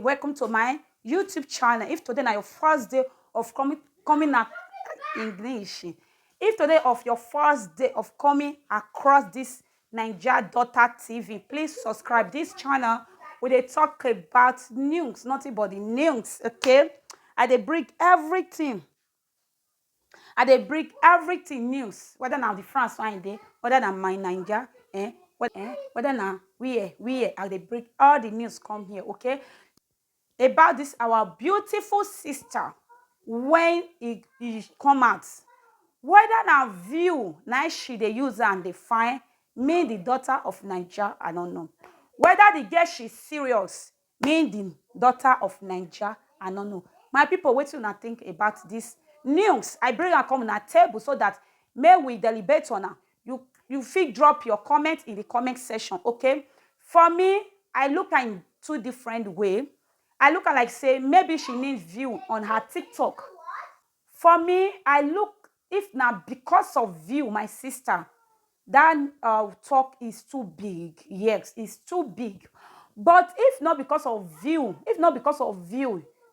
Welcome to my YouTube channel. If today na your first day of coming English, if today of your first day of coming across this Naija Daughter TV, please subscribe this channel where they talk about news, nothing but the news, okay? And they bring everything. And they bring everything news, whether now the France one day, whether now my Niger, whether now we and they bring all the news come here, okay? About this our beautiful sister when it come out, whether na view na she dey use and dey find me the daughter of Naija, I don't know. Whether the girl she serious, me the daughter of Naija, I don't know. My people, wetin una think about this news? I bring am come on a table so that may we deliberate on am. You fit drop your comment in the comment section, okay? For me, I look at in two different ways. I look at like say maybe she needs view on her TikTok. For me, I look if now because of view, my sister, that talk is too big. Yes, it's too big. But if not because of view,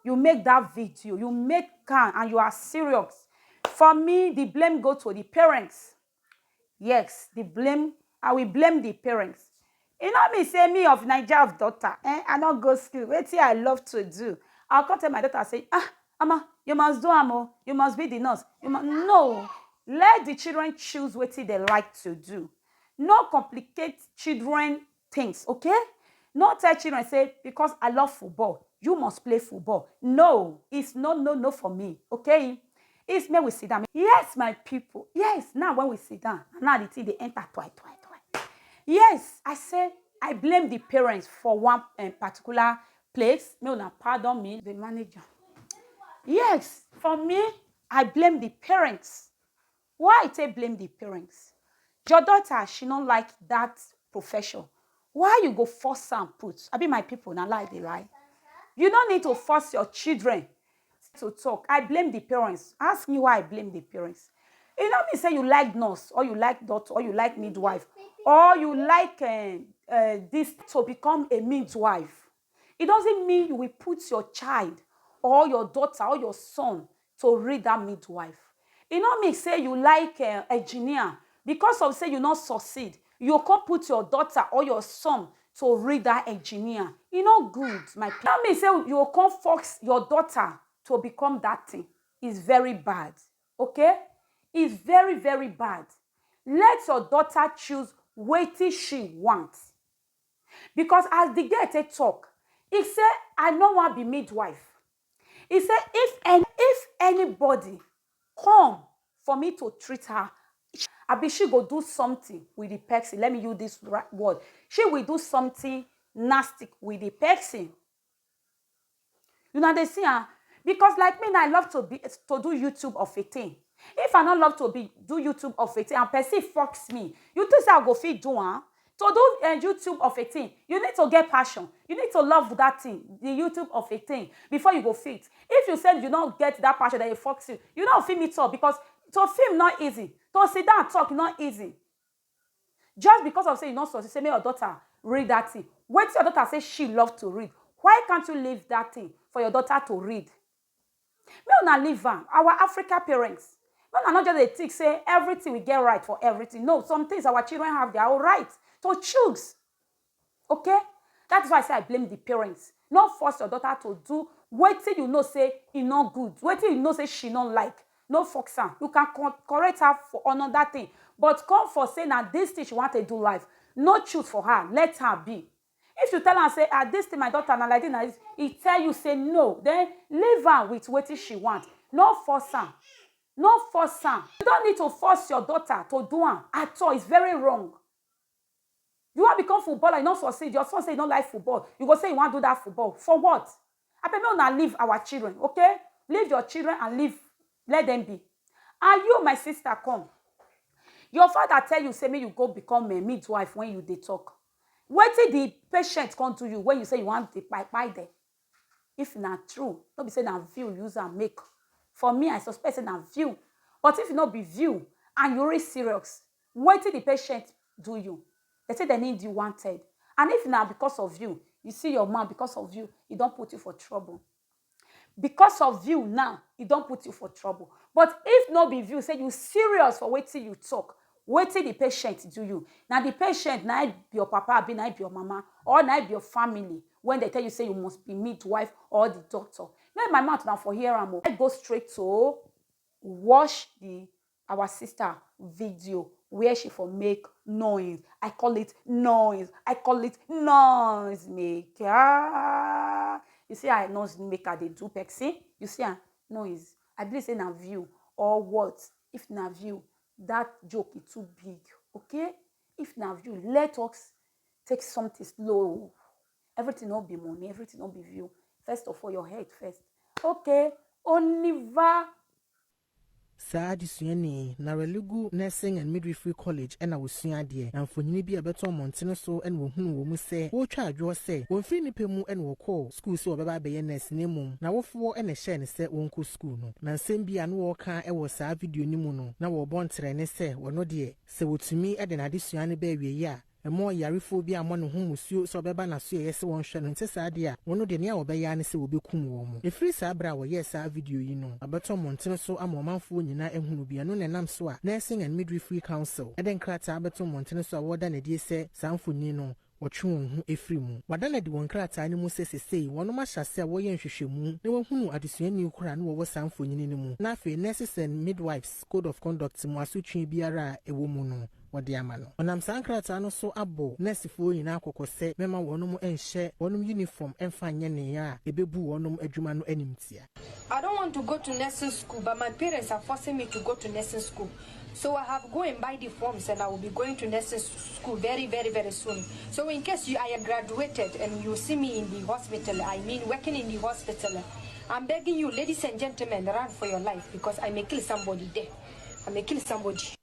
you make that video, you make can and you are serious. For me, the blame go to the parents. Yes, the blame, I will blame the parents. You know me say me of Naija daughter, I don't go school. Wetin I love to do. I'll come tell my daughter say, Mama, you must do amo, you must be the nurse. No, let the children choose what they like to do. No complicate children things, okay? Not tell children say because I love football, you must play football. No, it's no for me, okay? It's when we sit down. Yes, my people. Yes, now when we sit down, now the thing they enter twice. Yes, I said I blame the parents for one particular place. May una pardon me, the manager. Yes, for me, I blame the parents. Why I say blame the parents? Your daughter, she don't like that profession. Why you go force her and put? I be my people, now lie they lie. You don't need to force your children to talk. I blame the parents. Ask me why I blame the parents. You know me say you like nurse, or you like doctor, or you like midwife, or you like this to become a midwife. It doesn't mean you will put your child or your daughter or your son to read that midwife. You know me say you like engineer, because of say you not succeed, you can't put your daughter or your son to read that engineer. You know good, my people. You know me say you can't force your daughter to become that thing. It's very bad, okay? It's very, very bad. Let your daughter choose what she wants. Because as the girl take talk, he said, I don't want to be midwife. He said, if anybody come for me to treat her, I be she go do something with the person. Let me use this word. She will do something nasty with the person. You know, they see her. Because like me, I love to do YouTube of a thing. If I don't love to do YouTube of a thing and person fucks me, you think I go fit do to do YouTube of a thing, you need to get passion. You need to love that thing, the YouTube of a thing, before you go fit. If you said you don't get that passion that it fucks you, you don't film it up because to film not easy. To sit down and talk not easy. Just because of saying you not succeed, say, may your daughter read that thing. Wait till your daughter says she loves to read. Why can't you leave that thing for your daughter to read? Me una leave am. Our African parents, me una not just dey think say everything we get right for everything. No, some things our children have their own right to choose. Okay? That's why I say I blame the parents. Not force your daughter to do wetin you know say e not good. Wetin you know say she not like. No force her. You can correct her for another thing. But come for saying that this thing she want to do life. No choose for her. Let her be. If you tell her, say, this thing, my daughter, and like this, he tell you, say, no, then leave her with what she wants. No force her. No force her. You don't need to force your daughter to do her at all. It's very wrong. You want to become footballer, you don't succeed. Your son say you don't like football. You go say you want to do that football. For what? I prefer not leave our children, okay? Leave your children and leave. Let them be. And you, my sister, come. Your father tell you, say, me you go become a midwife when you dey talk. What did the patient come to you when you say you want to buy them? If not true, don't be saying that view use and make. For me, I suspect that view. But if you not be view and you're really serious, what did the patient do you? They say they need you wanted. And if not because of you, You see your man, because of you, he don't put you for trouble. Because of you now, he don't put you for trouble. But if no be you, say you serious for waiting you talk, waiting the patient do you. Now the patient, now be your papa, be now be your mama, or now be your family. When they tell you say you must be midwife or the doctor. Now my mouth now for here, I go straight to watch our sister video where she for make noise. I call it noise. I call it noise maker. You see how noise maker they do pexi? You see how noise. I believe say na view or what? If na view, that joke is too big. Okay? If na view, let us take something slow. Everything will be money, everything will be view. First of all, your head first. Okay, Oniva. Saa adisuani na Religu Nursing and Midwifery College ena wosua de na mfonyini bi abeto montene so ena wohunu wo mu se wo twa adwo se wo mfiri nipa mu ena wo call school so obeba be nurse ne mum na wofo ena share ne se wo nko school no na nsem bi anu wo ka e wo saa video ni mu no na wo bontre ne se wo no de se wotumi ede na adisuani ba awie ya emo yarefo bi amọ no hu musuo so beba na so yesi won hwe no nte saade a wono de ne a obeya ne se wobekum wo mu efiri saa bra wo yes saa video yi no abeto montene so amomanfo nyina ehunu bia no nenam so a Nursing and Midwifery Council eden krata abeto montene so a woda ne die se sanfoni no wotwe hu efiri mu wadana de won krata ne mu sesesei wono ma hyase a woye nhwehwemu ne wohunu adesuani kura ne wo sanfoni ne mu na afi Nurses and Midwives Code of Conduct mu asotwe biara ewo mu no wodi amano onam sankrata no so abo nursefo nyina akokose mema wonum enhye wonum uniform emfa nye ne ya ebebu wonum adwuma no animtia. I don't want to go to nursing school, but my parents are forcing me to go to nursing school. So I have go and buy the forms, and I will be going to nursing school very, very, very soon. So in case I are graduated and you see me in the hospital, I mean working in the hospital, I'm begging you, ladies and gentlemen, run for your life because I may kill somebody there. I may kill somebody.